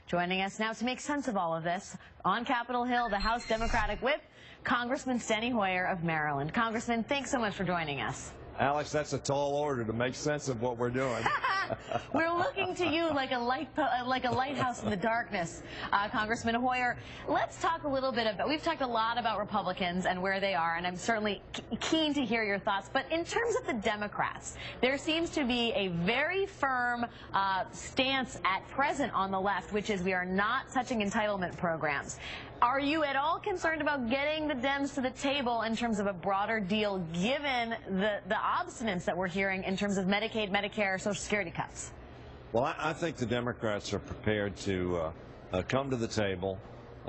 Joining us now to make sense of all of this, on Capitol Hill, the House Democratic Whip, Congressman Steny Hoyer of Maryland. Congressman, thanks so much for joining us. Alex, that's a tall order to make sense of what we're doing. We're looking to you like a lighthouse in the darkness, Congressman Hoyer. Let's talk a little bit about, we've talked a lot about Republicans and where they are, and I'm certainly keen to hear your thoughts. But in terms of the Democrats, there seems to be a very firm stance at present on the left, which is we are not touching entitlement programs. Are you at all concerned about getting the Dems to the table in terms of a broader deal, given the obstinance that we're hearing in terms of Medicaid, Medicare, Social Security cuts? Well, I think the Democrats are prepared to come to the table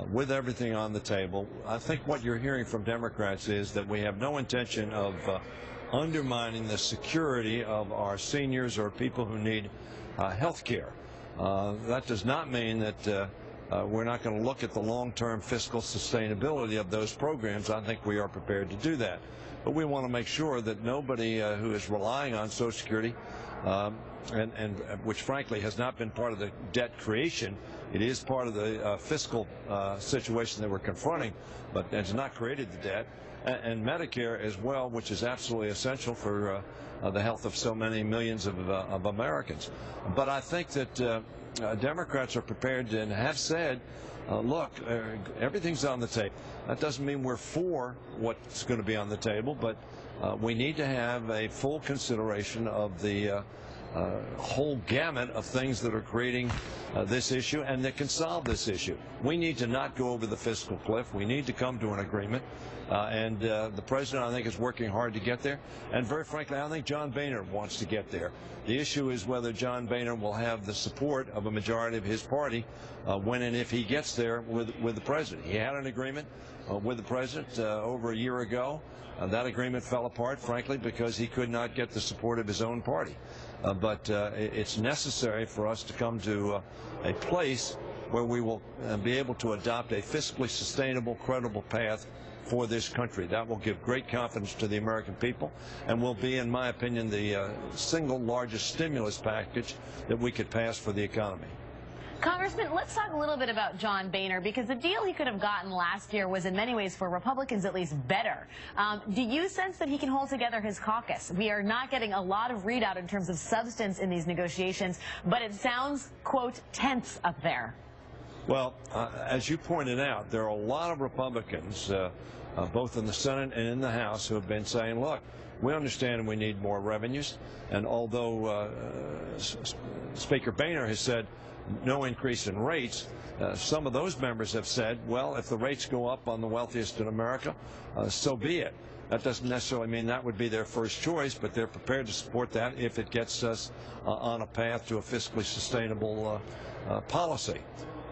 with everything on the table. I think what you're hearing from Democrats is that we have no intention of undermining the security of our seniors or people who need health care. That does not mean that we're not going to look at the long-term fiscal sustainability of those programs. I think we are prepared to do that. But we want to make sure that nobody who is relying on Social Security, and which frankly has not been part of the debt creation, it is part of the fiscal situation that we're confronting, but has not created the debt, and Medicare as well, which is absolutely essential for the health of so many millions of Americans. But I think that Democrats are prepared and have said, look, everything's on the table. That doesn't mean we're for what's going to be on the table, but we need to have a full consideration of the whole gamut of things that are creating this issue and that can solve this issue. We need to not go over the fiscal cliff. We need to come to an agreement. And the president, I think, is working hard to get there. And very frankly, I think John Boehner wants to get there. The issue is whether John Boehner will have the support of a majority of his party when and if he gets there with the president. He had an agreement with the president over a year ago. That agreement fell apart, frankly, because he could not get the support of his own party. But it's necessary for us to come to a place where we will be able to adopt a fiscally sustainable, credible path for this country. That will give great confidence to the American people and will be, in my opinion, the single largest stimulus package that we could pass for the economy. Congressman, let's talk a little bit about John Boehner, because the deal he could have gotten last year was in many ways, for Republicans at least, better. Do you sense that he can hold together his caucus? We are not getting a lot of readout in terms of substance in these negotiations, but it sounds, quote, tense up there. Well, as you pointed out, there are a lot of Republicans, both in the Senate and in the House, who have been saying, look, we understand we need more revenues. And although Speaker Boehner has said no increase in rates, some of those members have said, well, if the rates go up on the wealthiest in America, so be it. That doesn't necessarily mean that would be their first choice, but they're prepared to support that if it gets us on a path to a fiscally sustainable policy.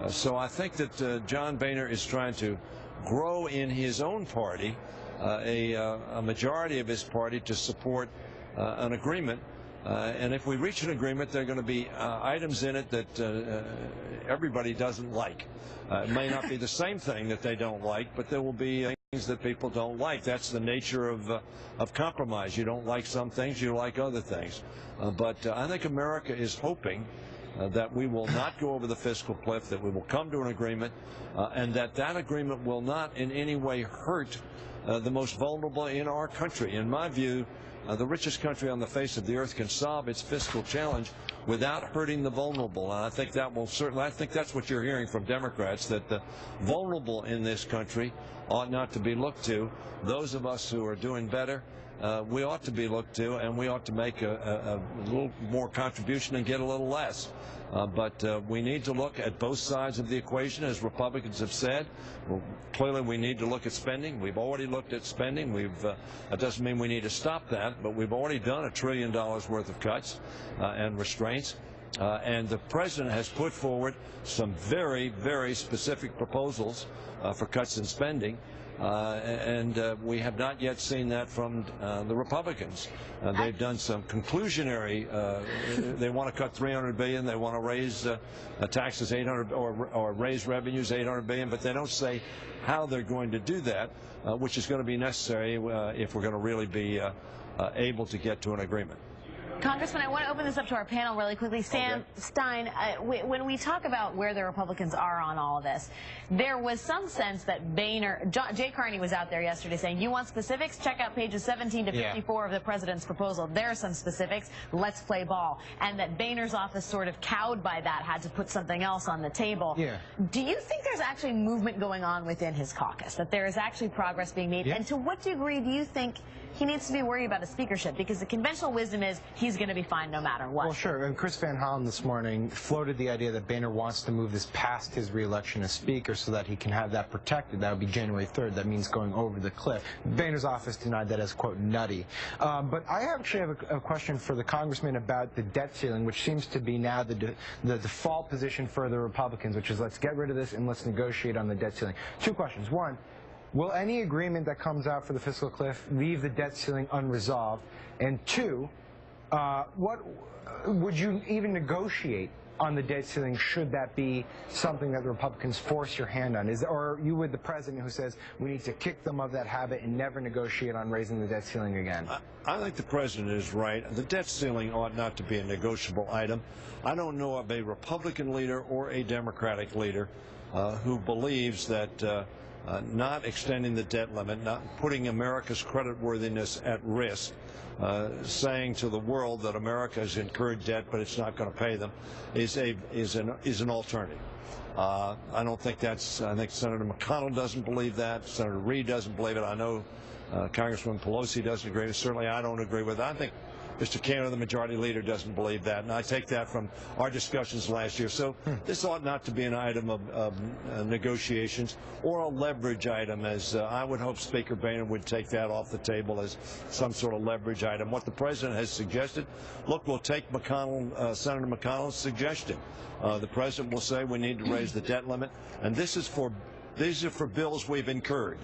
So I think that John Boehner is trying to grow in his own party a majority of his party to support an agreement. And if we reach an agreement, there are going to be items in it that everybody doesn't like. It may not be the same thing that they don't like, but there will be things that people don't like. That's the nature of compromise. You don't like some things, you like other things. But I think America is hoping that we will not go over the fiscal cliff, that we will come to an agreement, and that agreement will not in any way hurt the most vulnerable in our country. In my view, the richest country on the face of the earth can solve its fiscal challenge without hurting the vulnerable. And I think that will certainly, I think that's what you're hearing from Democrats, that the vulnerable in this country ought not to be looked to. Those of us who are doing better, we ought to be looked to, and we ought to make a little more contribution and get a little less. But we need to look at both sides of the equation, as Republicans have said. Well, clearly, we need to look at spending. We've already looked at spending. That doesn't mean we need to stop that, but we've already done $1 trillion worth of cuts and restraints. And the president has put forward some very, very specific proposals for cuts in spending. And we have not yet seen that from the Republicans. They've done some conclusionary. They want to cut $300 billion. They want to raise taxes $800 or raise revenues $800 billion, but they don't say how they're going to do that, which is going to be necessary if we're going to really be able to get to an agreement. Congressman, I want to open this up to our panel really quickly. Sam Stein, when we talk about where the Republicans are on all of this, there was some sense that Boehner, Jay Carney was out there yesterday saying, you want specifics? Check out pages 17 to 54 of the president's proposal. There are some specifics. Let's play ball. And that Boehner's office sort of cowed by that, had to put something else on the table. Yeah. Do you think there's actually movement going on within his caucus, that there is actually progress being made? Yeah. And to what degree do you think he needs to be worried about a speakership? Because the conventional wisdom is he's going to be fine no matter what. Well, sure. And Chris Van Hollen this morning floated the idea that Boehner wants to move this past his reelection as Speaker so that he can have that protected. That would be January 3rd. That means going over the cliff. Boehner's office denied that as, quote, nutty. But I actually have a question for the congressman about the debt ceiling, which seems to be now the default position for the Republicans, which is let's get rid of this and let's negotiate on the debt ceiling. Two questions. One, will any agreement that comes out for the fiscal cliff leave the debt ceiling unresolved? And two, what would you even negotiate on the debt ceiling should that be something that the Republicans force your hand on? Or are you with the president who says we need to kick them of that habit and never negotiate on raising the debt ceiling again? I think the president is right. The debt ceiling ought not to be a negotiable item. I don't know of a Republican leader or a Democratic leader who believes that not extending the debt limit, not putting America's creditworthiness at risk, saying to the world that America has incurred debt but it's not going to pay them, is an alternative. I don't think that's. I think Senator McConnell doesn't believe that. Senator Reid doesn't believe it. I know Congresswoman Pelosi doesn't agree. Certainly, I don't agree with it. I think Mr. Cantor, the majority leader, doesn't believe that, and I take that from our discussions last year. So this ought not to be an item of negotiations or a leverage item, as I would hope Speaker Boehner would take that off the table as some sort of leverage item. What the president has suggested, look, we'll take Senator McConnell's suggestion. The president will say we need to raise the debt limit, and these are for bills we've incurred.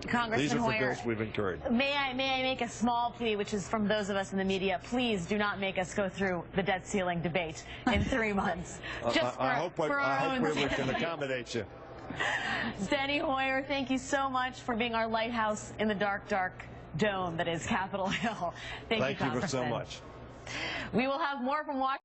Congressman These are for Hoyer, bills we've incurred. may I make a small plea, which is from those of us in the media? Please do not make us go through the debt ceiling debate in 3 months. Just I hope we can accommodate you. Steny Hoyer, thank you so much for being our lighthouse in the dark, dark dome that is Capitol Hill. Thank you, Congressman. Thank you so much. We will have more from Wagner.